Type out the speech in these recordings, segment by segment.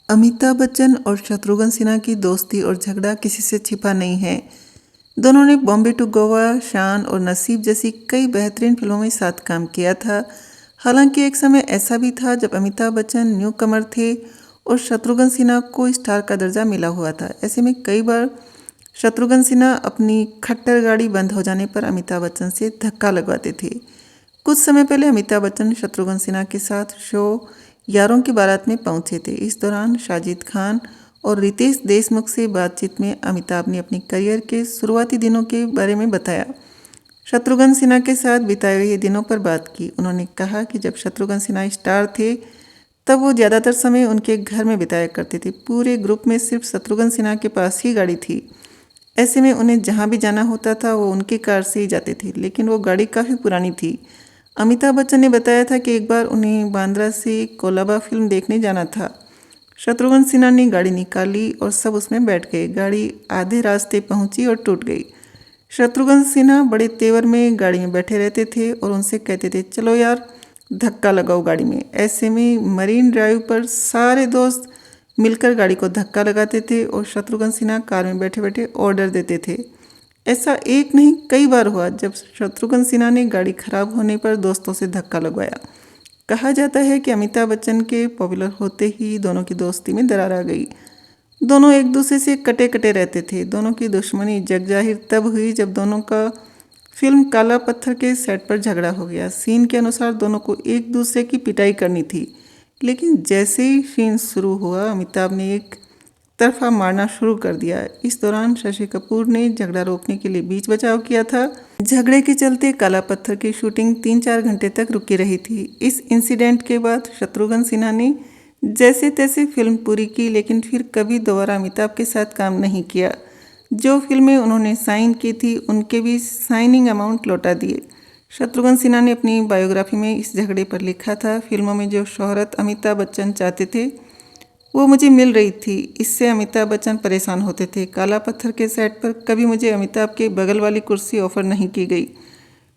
अमिताभ बच्चन और शत्रुघ्न सिन्हा की दोस्ती और झगड़ा किसी से छिपा नहीं है। दोनों ने बॉम्बे टू गोवा, शान और नसीब जैसी कई बेहतरीन फिल्मों में साथ काम किया था। हालांकि एक समय ऐसा भी था जब अमिताभ बच्चन न्यू कमर थे और शत्रुघ्न सिन्हा को स्टार का दर्जा मिला हुआ था। ऐसे में कई बार शत्रुघ्न सिन्हा अपनी खट्टर गाड़ी बंद हो जाने पर अमिताभ बच्चन से धक्का लगवाते थे। कुछ समय पहले अमिताभ बच्चन शत्रुघ्न सिन्हा के साथ शो यारों की बारात में पहुंचे थे। इस दौरान साजिद खान और रितेश देशमुख से बातचीत में अमिताभ ने अपने करियर के शुरुआती दिनों के बारे में बताया। शत्रुघ्न सिन्हा के साथ बिताए हुए दिनों पर बात की। उन्होंने कहा कि जब शत्रुघ्न सिन्हा स्टार थे तब वो ज़्यादातर समय उनके घर में बिताया करते थे। पूरे ग्रुप में सिर्फ शत्रुघ्न सिन्हा के पास ही गाड़ी थी। ऐसे में उन्हें जहाँ भी जाना होता था वो उनकी कार से ही जाते थे, लेकिन वो गाड़ी काफ़ी पुरानी थी। अमिताभ बच्चन ने बताया था कि एक बार उन्हें बांद्रा से कोलाबा फिल्म देखने जाना था। शत्रुघ्न सिन्हा ने गाड़ी निकाली और सब उसमें बैठ गए। गाड़ी आधे रास्ते पहुंची और टूट गई। शत्रुघ्न सिन्हा बड़े तेवर में गाड़ी में बैठे रहते थे और उनसे कहते थे, चलो यार धक्का लगाओ गाड़ी में। ऐसे में मरीन ड्राइव पर सारे दोस्त मिलकर गाड़ी को धक्का लगाते थे और शत्रुघ्न सिन्हा कार में बैठे बैठे ऑर्डर देते थे। ऐसा एक नहीं कई बार हुआ जब शत्रुघ्न सिन्हा ने गाड़ी खराब होने पर दोस्तों से धक्का लगवाया। कहा जाता है कि अमिताभ बच्चन के पॉपुलर होते ही दोनों की दोस्ती में दरार आ गई। दोनों एक दूसरे से कटे कटे रहते थे। दोनों की दुश्मनी जग जाहिर तब हुई जब दोनों का फिल्म काला पत्थर के सेट पर झगड़ा हो गया। सीन के अनुसार दोनों को एक दूसरे की पिटाई करनी थी, लेकिन जैसे ही सीन शुरू हुआ अमिताभ ने एक तरफा मारना शुरू कर दिया। इस दौरान शशि कपूर ने झगड़ा रोकने के लिए बीच बचाव किया था। झगड़े के चलते काला पत्थर की शूटिंग 3-4 घंटे तक रुकी रही थी। इस इंसिडेंट के बाद शत्रुघ्न सिन्हा ने जैसे तैसे फिल्म पूरी की, लेकिन फिर कभी दोबारा अमिताभ के साथ काम नहीं किया। जो फिल्में उन्होंने साइन की थी उनके भी साइनिंग अमाउंट लौटा दिए। शत्रुघ्न सिन्हा ने अपनी बायोग्राफी में इस झगड़े पर लिखा था, फिल्मों में जो शोहरत अमिताभ बच्चन चाहते थे वो मुझे मिल रही थी, इससे अमिताभ बच्चन परेशान होते थे। काला पत्थर के सेट पर कभी मुझे अमिताभ के बगल वाली कुर्सी ऑफर नहीं की गई।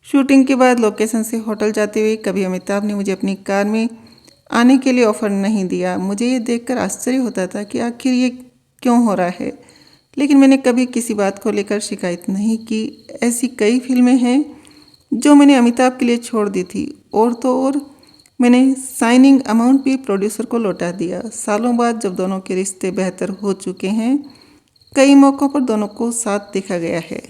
शूटिंग के बाद लोकेशन से होटल जाते हुए कभी अमिताभ ने मुझे अपनी कार में आने के लिए ऑफर नहीं दिया। मुझे ये देखकर आश्चर्य होता था कि आखिर ये क्यों हो रहा है, लेकिन मैंने कभी किसी बात को लेकर शिकायत नहीं की। ऐसी कई फिल्में हैं जो मैंने अमिताभ के लिए छोड़ दी थी, और तो और मैंने साइनिंग अमाउंट भी प्रोड्यूसर को लौटा दिया। सालों बाद जब दोनों के रिश्ते बेहतर हो चुके हैं, कई मौक़ों पर दोनों को साथ देखा गया है।